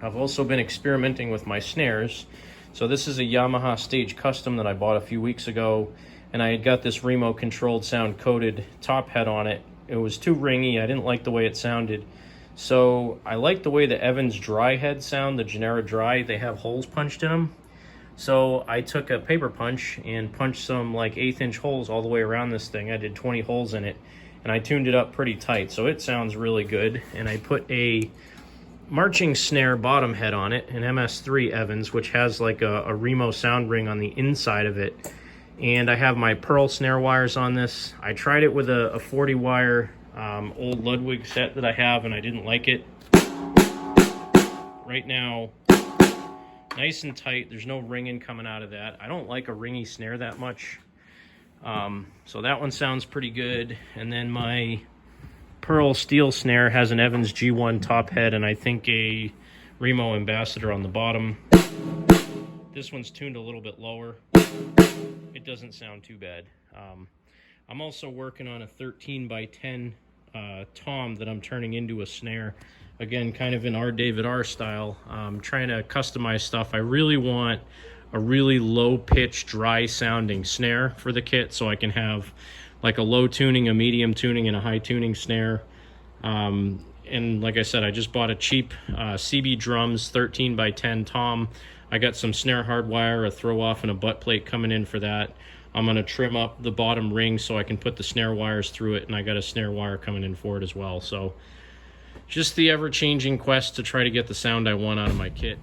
I've also been experimenting with my snares. So this is a Yamaha Stage Custom that I bought a few weeks ago, and I had got this Remo controlled sound coated top head on it. It was too ringy. I didn't like the way it sounded. So I like the way the Evans dry head sound, the Genera dry. They have holes punched in them. So I took a paper punch and punched some like 1/8 inch holes all the way around this thing. I did 20 holes in it, and I tuned it up pretty tight, so it sounds really good. And I put a marching snare bottom head on it, an MS3 Evans, which has like a Remo sound ring on the inside of it. And I have my pearl snare wires on this. I tried it with a 40 wire old Ludwig set that I have, and I didn't like it. Right now, nice and tight. There's no ringing coming out of that. I don't like a ringy snare that much. So that one sounds pretty good. And then my pearl steel snare has an Evans G1 top head and I think a Remo Ambassador on the bottom. This one's tuned a little bit lower. It doesn't sound too bad. I'm also working on a 13x10 tom that I'm turning into a snare. Again, kind of in our David R style. Trying to customize stuff. I really want a really low pitch, dry sounding snare for the kit, so I can have like a low tuning, a medium tuning, and a high tuning snare. And like I said, I just bought a cheap CB Drums 13x10 tom. I got some snare hardwire, a throw off, and a butt plate coming in for that. I'm going to trim up the bottom ring so I can put the snare wires through it, and I got a snare wire coming in for it as well. So just the ever-changing quest to try to get the sound I want out of my kit.